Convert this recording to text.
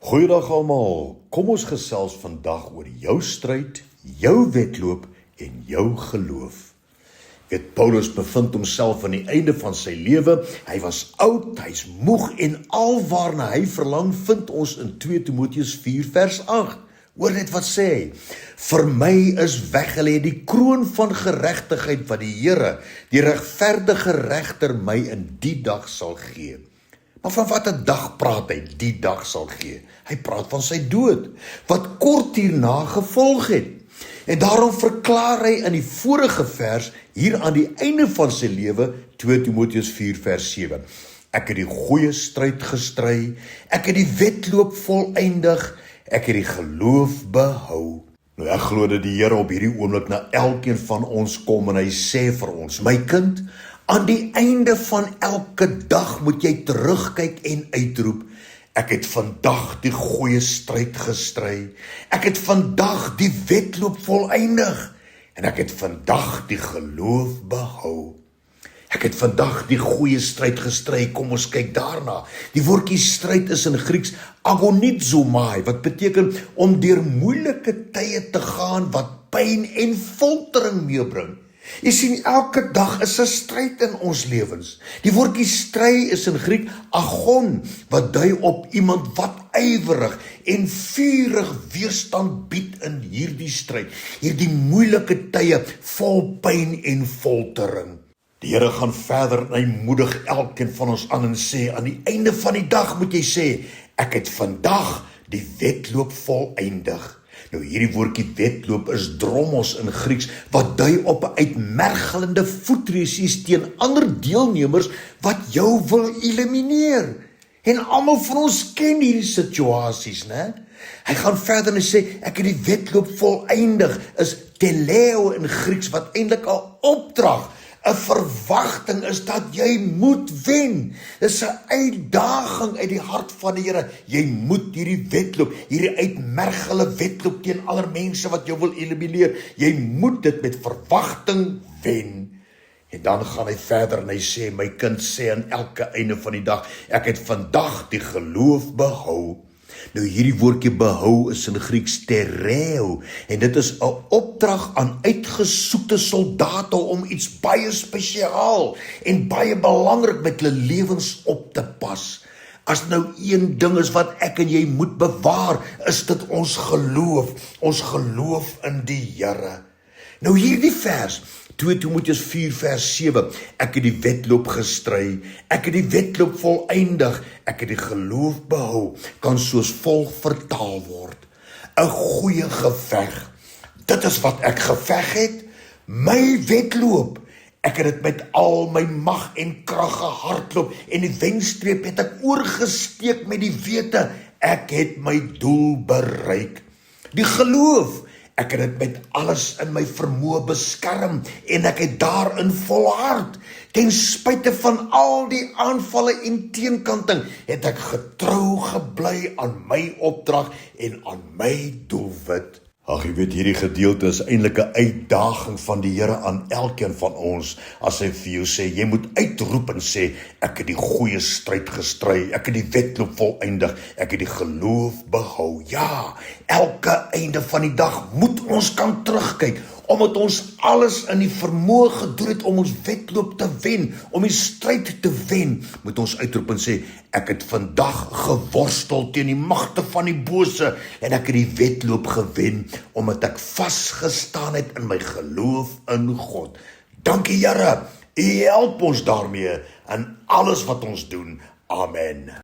Goeiedag almal, kom ons gesels vandag oor jou stryd, jou wedloop en jou geloof. Paulus bevind homself aan die einde van sy lewe, hy was oud, hy's moeg en alwaarna hy verlang vind ons in 2 Timoteus 4 vers 8. Hoor net wat sê hy, vir my is weggelê die kroon van geregtigheid wat die Here, die regverdige regter my in die dag sal gee. Maar van watter dag praat hy, die dag sal gee? Hy praat van sy dood, wat kort hierna gevolg het. En daarom verklaar hy in die vorige vers, hier aan die einde van sy lewe, 2 Timoteus 4 vers 7. Ek het die goeie stryd gestry, ek het die wedloop volëindig, ek het die geloof behou. Nou ek glo dat die Here op hierdie oomblik na elkeen van ons kom en hy sê vir ons, my kind, aan die einde van elke dag moet jy terugkyk en uitroep, ek het vandag die goeie stryd gestry, ek het vandag die wedloop volëindig, en ek het vandag die geloof behou. Ek het vandag die goeie stryd gestry, kom ons kyk daarna. Die woordjie stryd is in Grieks agonizomai, wat beteken om deur moeilike tye te gaan wat pyn en foltering meebring. Jy sien, elke dag is 'n stryd in ons lewens. Die woordjie stry is in Griek agon, wat dui op iemand wat ywerig en vurig weerstand bied in hierdie stryd, hierdie moeilike tye vol pyn en foltering. Die Here gaan verder en hy moedig elkeen van ons aan en sê, aan die einde van die dag moet jy sê, ek het vandag die wedloop volëindig. Nou hierdie woordjie wedloop is dromos in Grieks, wat dui op 'n uitmergelende voetresies teen ander deelnemers wat jou wil elimineer. En almal van ons ken hierdie situasies, né? Hy gaan verder en sê, ek het die wedloop volëindig, is teleo in Grieks, wat eintlik 'n opdrag, 'n verwagting is dat jy moet wen. Dis 'n uitdaging uit die hart van die Here. Jy moet hierdie wedloop, hierdie uitmergele wedloop teen ander mense wat jou wil elimineer. Jy moet dit met verwagting wen. En dan gaan hy verder en hy sê, my kind sê aan elke einde van die dag, ek het vandag die geloof behou. Nou hierdie woordjie behou is in Grieks tereo, en dit is 'n opdrag aan uitgesoekte soldate om iets baie spesiaal en baie belangrik met hulle lewens op te pas. As nou een ding is wat ek en jy moet bewaar, is dit ons geloof in die Here. Nou hierdie vers, 2 Timoteus 4 vers 7, ek het die wedloop gestry, ek het die wedloop volëindig, ek het die geloof behou, kan soos volg vertaal word. 'n goeie geveg, dit is wat ek geveg het, my wedloop, ek het dit met al my mag en krag gehardloop, en die wenstreep het ek oorgesteek met die wete, ek het my doel bereik. Die geloof, ek het dit met alles in my vermoë beskerm en ek het daarin volhard. Ten spyte van al die aanvalle en teenkanting het ek getrou gebly aan my opdrag en aan my doelwit. Ag, jy weet, hierdie gedeelte is eintlik 'n uitdaging van die Here aan elkeen van ons, as hy vir jou sê, jy moet uitroep en sê, ek het die goeie stryd gestry, ek het die wedloop volëindig, ek het die geloof behou. Ja, elke einde van die dag moet ons kan terugkyk, omdat ons alles in die vermoë gedoen het om ons wedloop te wen, om die stryd te wen, moet ons uitroep en sê, ek het vandag geworstel teen die magte van die bose, en ek het die wedloop gewen, omdat ek vasgestaan het in my geloof in God. Dankie Here, U help ons daarmee in alles wat ons doen. Amen.